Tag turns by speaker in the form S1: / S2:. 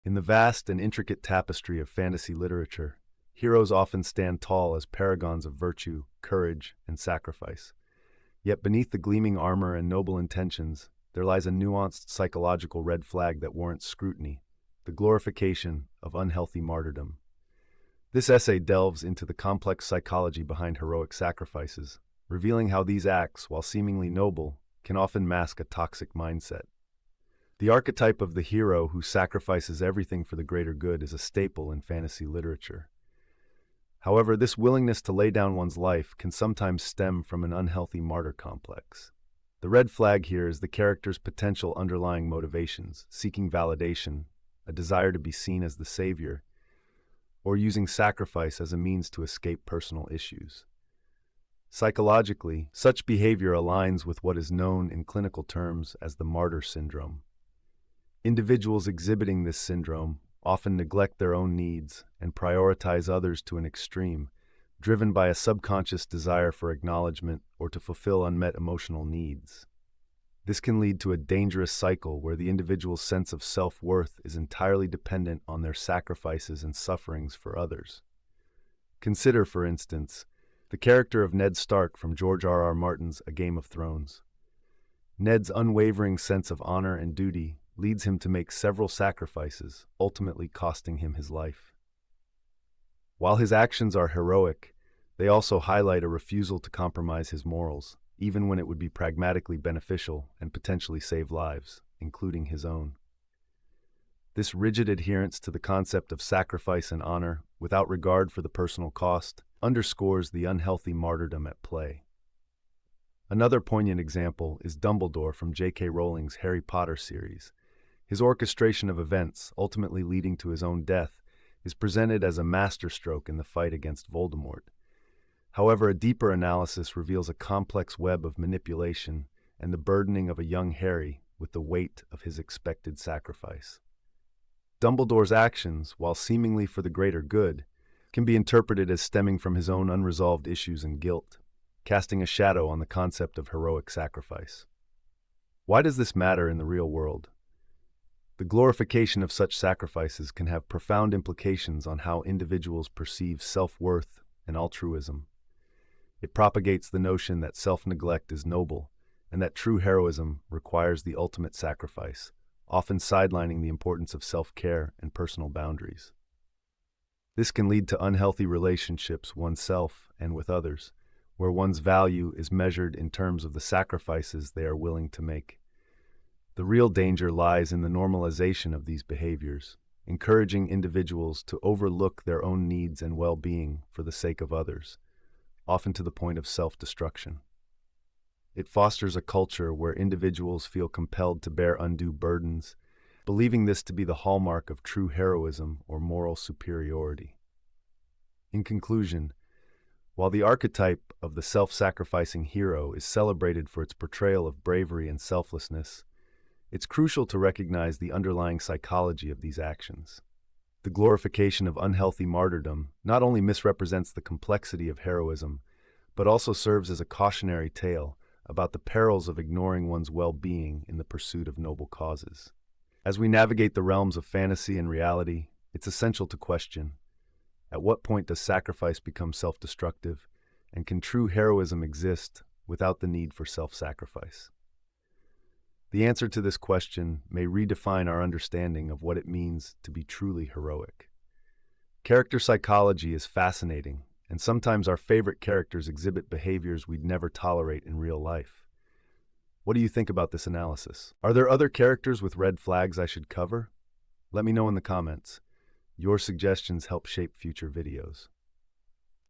S1: In the vast and intricate tapestry of fantasy literature, heroes often stand tall as paragons of virtue, courage, and sacrifice. Yet beneath the gleaming armor and noble intentions, there lies a nuanced psychological red flag that warrants scrutiny: the glorification of unhealthy martyrdom. This essay delves into the complex psychology behind heroic sacrifices, revealing how these acts, while seemingly noble, can often mask a toxic mindset. The archetype of the hero who sacrifices everything for the greater good is a staple in fantasy literature. However, this willingness to lay down one's life can sometimes stem from an unhealthy martyr complex. The red flag here is the character's potential underlying motivations: seeking validation, a desire to be seen as the savior, or using sacrifice as a means to escape personal issues. Psychologically, such behavior aligns with what is known in clinical terms as the martyr syndrome. Individuals exhibiting this syndrome often neglect their own needs and prioritize others to an extreme, driven by a subconscious desire for acknowledgement or to fulfill unmet emotional needs. This can lead to a dangerous cycle where the individual's sense of self-worth is entirely dependent on their sacrifices and sufferings for others. Consider, for instance, the character of Ned Stark from George R.R. Martin's A Game of Thrones. Ned's unwavering sense of honor and duty leads him to make several sacrifices, ultimately costing him his life. While his actions are heroic, they also highlight a refusal to compromise his morals, even when it would be pragmatically beneficial and potentially save lives, including his own. This rigid adherence to the concept of sacrifice and honor, without regard for the personal cost, underscores the unhealthy martyrdom at play. Another poignant example is Dumbledore from J.K. Rowling's Harry Potter series. His orchestration of events, ultimately leading to his own death, is presented as a masterstroke in the fight against Voldemort. However, a deeper analysis reveals a complex web of manipulation and the burdening of a young Harry with the weight of his expected sacrifice. Dumbledore's actions, while seemingly for the greater good, can be interpreted as stemming from his own unresolved issues and guilt, casting a shadow on the concept of heroic sacrifice. Why does this matter in the real world? The glorification of such sacrifices can have profound implications on how individuals perceive self-worth and altruism. It propagates the notion that self-neglect is noble and that true heroism requires the ultimate sacrifice, often sidelining the importance of self-care and personal boundaries. This can lead to unhealthy relationships oneself and with others, where one's value is measured in terms of the sacrifices they are willing to make. The real danger lies in the normalization of these behaviors, encouraging individuals to overlook their own needs and well-being for the sake of others, often to the point of self-destruction. It fosters a culture where individuals feel compelled to bear undue burdens, believing this to be the hallmark of true heroism or moral superiority. In conclusion, while the archetype of the self-sacrificing hero is celebrated for its portrayal of bravery and selflessness, it's crucial to recognize the underlying psychology of these actions. The glorification of unhealthy martyrdom not only misrepresents the complexity of heroism, but also serves as a cautionary tale about the perils of ignoring one's well-being in the pursuit of noble causes. As we navigate the realms of fantasy and reality, it's essential to question: at what point does sacrifice become self-destructive, and can true heroism exist without the need for self-sacrifice? The answer to this question may redefine our understanding of what it means to be truly heroic. Character psychology is fascinating, and sometimes our favorite characters exhibit behaviors we'd never tolerate in real life. What do you think about this analysis? Are there other characters with red flags I should cover? Let me know in the comments. Your suggestions help shape future videos.